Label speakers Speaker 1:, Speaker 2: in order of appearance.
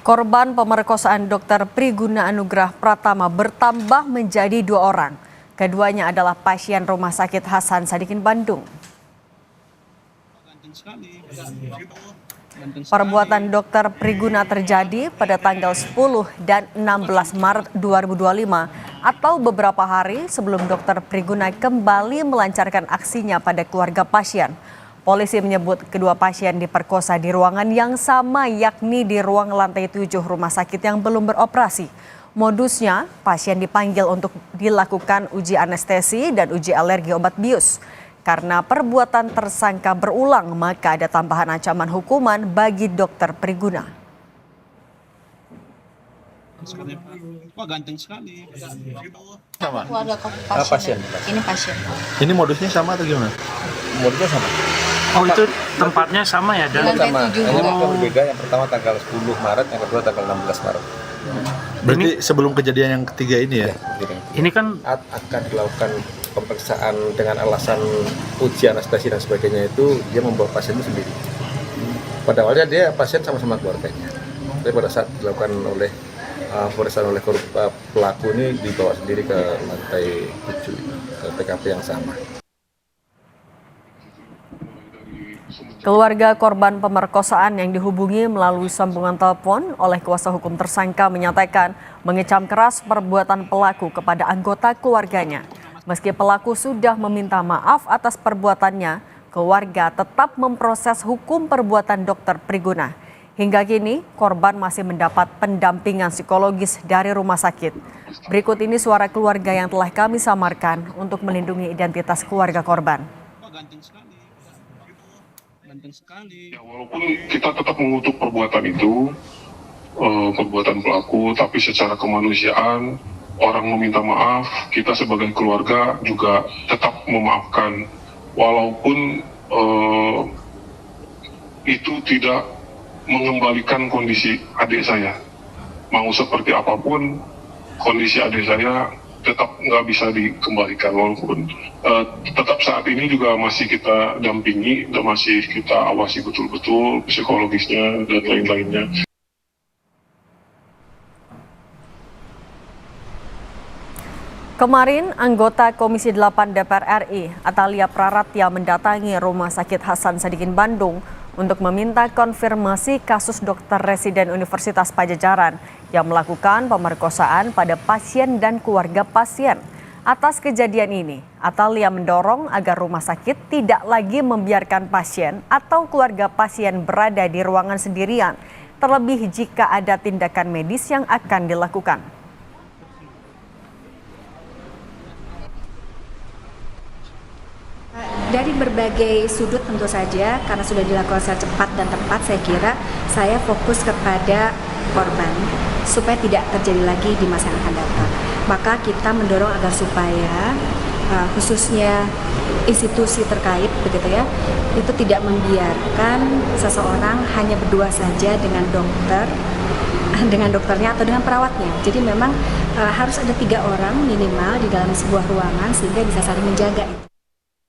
Speaker 1: Korban pemerkosaan Dr. Priguna Anugrah Pratama bertambah menjadi 2 orang. Keduanya adalah pasien Rumah Sakit Hasan Sadikin Bandung. Perbuatan Dr. Priguna terjadi pada tanggal 10 dan 16 Maret 2025 atau beberapa hari sebelum Dr. Priguna kembali melancarkan aksinya pada keluarga pasien. Polisi menyebut kedua pasien diperkosa di ruangan yang sama, yakni di ruang lantai 7 rumah sakit yang belum beroperasi. Modusnya, pasien dipanggil untuk dilakukan uji anestesi dan uji alergi obat bius. Karena perbuatan tersangka berulang, maka ada tambahan ancaman hukuman bagi Dr. Priguna.
Speaker 2: Wah, ganteng sekali.
Speaker 3: Sama.
Speaker 4: Keluarga pasien. Ini pasien.
Speaker 3: Ini modusnya sama atau gimana? Modusnya sama.
Speaker 5: Oh, itu tempatnya sama ya? Dan
Speaker 4: Lantai 7.
Speaker 6: Hanya berbeda, yang pertama tanggal 10 Maret, yang kedua tanggal 16 Maret.
Speaker 3: Berarti sebelum kejadian yang ketiga ini ya?
Speaker 5: ini kan
Speaker 6: Akan dilakukan pemeriksaan dengan alasan uji anestesi dan sebagainya, itu dia membawa pasien itu sendiri. Pada awalnya dia pasien sama-sama keluarganya. Tapi pada saat dilakukan oleh pemeriksaan oleh pelaku ini dibawa sendiri ke lantai 7, ke TKP yang sama.
Speaker 1: Keluarga korban pemerkosaan yang dihubungi melalui sambungan telepon oleh kuasa hukum tersangka menyatakan mengecam keras perbuatan pelaku kepada anggota keluarganya. Meski pelaku sudah meminta maaf atas perbuatannya, keluarga tetap memproses hukum perbuatan Dr. Priguna. Hingga kini, korban masih mendapat pendampingan psikologis dari rumah sakit. Berikut ini suara keluarga yang telah kami samarkan untuk melindungi identitas keluarga korban.
Speaker 2: Ganteng sekali.
Speaker 7: Ya, walaupun kita tetap mengutuk perbuatan itu, perbuatan pelaku, tapi secara kemanusiaan, orang meminta maaf, kita sebagai keluarga juga tetap memaafkan. Walaupun itu tidak mengembalikan kondisi adik saya. Mau seperti apapun, kondisi adik saya tetap nggak bisa dikembalikan, walaupun tetap saat ini juga masih kita dampingi dan masih kita awasi betul-betul psikologisnya dan lain-lainnya.
Speaker 1: Kemarin, anggota Komisi 8 DPR RI, Atalia Praratya mendatangi Rumah Sakit Hasan Sadikin Bandung untuk meminta konfirmasi kasus dokter residen Universitas Padjadjaran yang melakukan pemerkosaan pada pasien dan keluarga pasien. Atas kejadian ini, Atalia mendorong agar rumah sakit tidak lagi membiarkan pasien atau keluarga pasien berada di ruangan sendirian, terlebih jika ada tindakan medis yang akan dilakukan.
Speaker 8: Dari berbagai sudut tentu saja, karena sudah dilakukan secara cepat dan tepat, saya kira saya fokus kepada korban supaya tidak terjadi lagi di masa yang akan datang. Maka kita mendorong agar supaya khususnya institusi terkait begitu ya, itu tidak membiarkan seseorang hanya berdua saja dengan dokternya atau dengan perawatnya. Jadi memang harus ada 3 orang minimal di dalam sebuah ruangan sehingga bisa saling menjaga itu.